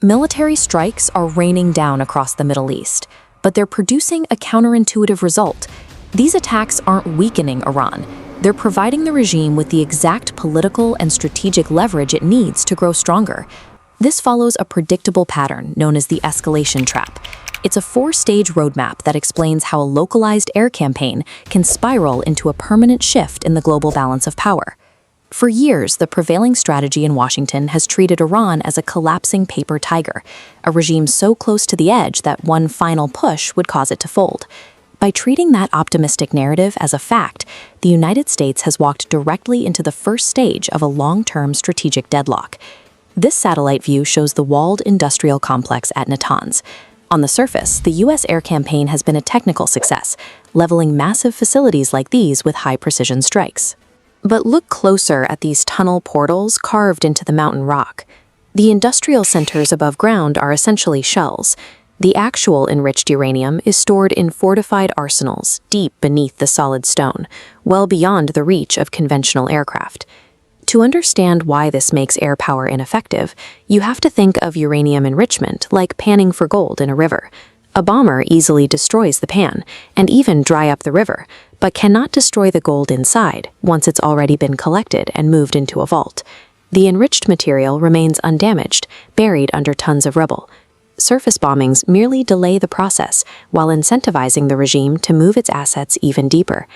Military strikes are raining down across the Middle East, but they're producing a counterintuitive result. These attacks aren't weakening Iran. They're providing the regime with the exact political and strategic leverage it needs to grow stronger. This follows a predictable pattern known as the escalation trap. It's a four-stage roadmap that explains how a localized air campaign can spiral into a permanent shift in the global balance of power. For years, the prevailing strategy in Washington has treated Iran as a collapsing paper tiger, a regime so close to the edge that one final push would cause it to fold. By treating that optimistic narrative as a fact, the United States has walked directly into the first stage of a long-term strategic deadlock. This satellite view shows the walled industrial complex at Natanz. On the surface, the U.S. air campaign has been a technical success, leveling massive facilities like these with high-precision strikes. But look closer at these tunnel portals carved into the mountain rock. The industrial centers above ground are essentially shells. The actual enriched uranium is stored in fortified arsenals deep beneath the solid stone, well beyond the reach of conventional aircraft. To understand why this makes air power ineffective, you have to think of uranium enrichment like panning for gold in a river. A bomber easily destroys the pan, and even dry up the river, but cannot destroy the gold inside once it's already been collected and moved into a vault. The enriched material remains undamaged, buried under tons of rubble. Surface bombings merely delay the process while incentivizing the regime to move its assets even deeper.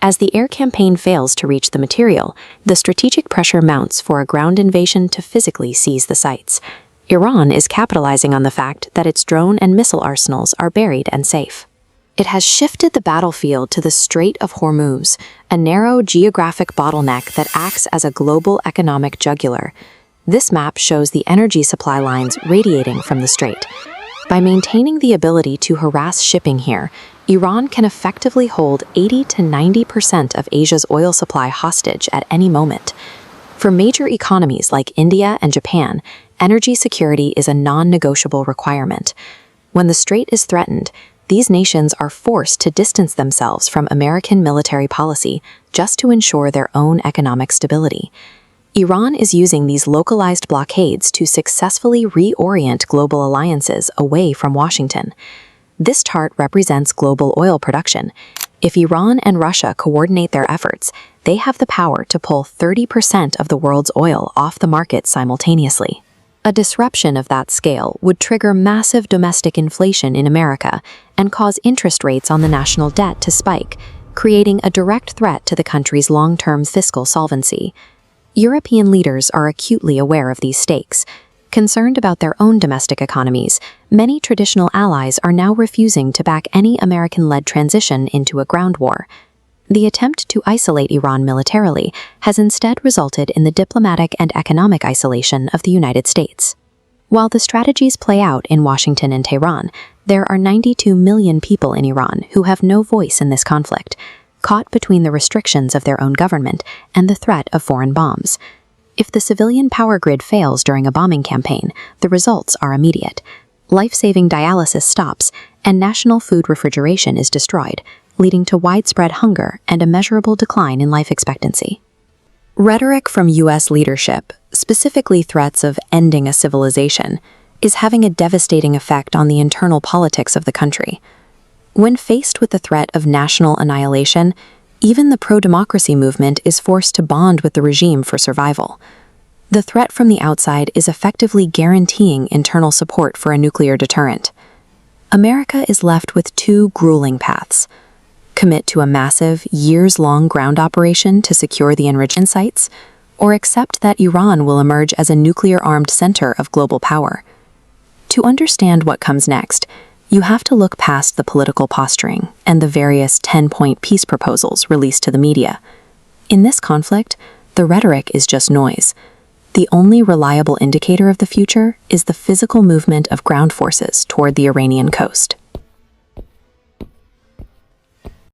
As the air campaign fails to reach the material, the strategic pressure mounts for a ground invasion to physically seize the sites. Iran is capitalizing on the fact that its drone and missile arsenals are buried and safe. It has shifted the battlefield to the Strait of Hormuz, a narrow geographic bottleneck that acts as a global economic jugular. This map shows the energy supply lines radiating from the strait. By maintaining the ability to harass shipping here, Iran can effectively hold 80 to 90% of Asia's oil supply hostage at any moment. For major economies like India and Japan, energy security is a non-negotiable requirement. When the strait is threatened, these nations are forced to distance themselves from American military policy just to ensure their own economic stability. Iran is using these localized blockades to successfully reorient global alliances away from Washington. This chart represents global oil production. If Iran and Russia coordinate their efforts, they have the power to pull 30% of the world's oil off the market simultaneously. A disruption of that scale would trigger massive domestic inflation in America and cause interest rates on the national debt to spike, creating a direct threat to the country's long-term fiscal solvency. European leaders are acutely aware of these stakes. Concerned about their own domestic economies, many traditional allies are now refusing to back any American-led transition into a ground war. The attempt to isolate Iran militarily has instead resulted in the diplomatic and economic isolation of the United States. While the strategies play out in Washington and Tehran, there are 92 million people in Iran who have no voice in this conflict, caught between the restrictions of their own government and the threat of foreign bombs. If the civilian power grid fails during a bombing campaign, the results are immediate. Life-saving dialysis stops, and national food refrigeration is destroyed, leading to widespread hunger and a measurable decline in life expectancy. Rhetoric from U.S. leadership, specifically threats of ending a civilization, is having a devastating effect on the internal politics of the country. When faced with the threat of national annihilation, even the pro-democracy movement is forced to bond with the regime for survival. The threat from the outside is effectively guaranteeing internal support for a nuclear deterrent. America is left with two grueling paths: commit to a massive, years-long ground operation to secure the enrichment sites, or accept that Iran will emerge as a nuclear-armed center of global power. To understand what comes next, you have to look past the political posturing and the various 10-point peace proposals released to the media. In this conflict, the rhetoric is just noise. The only reliable indicator of the future is the physical movement of ground forces toward the Iranian coast.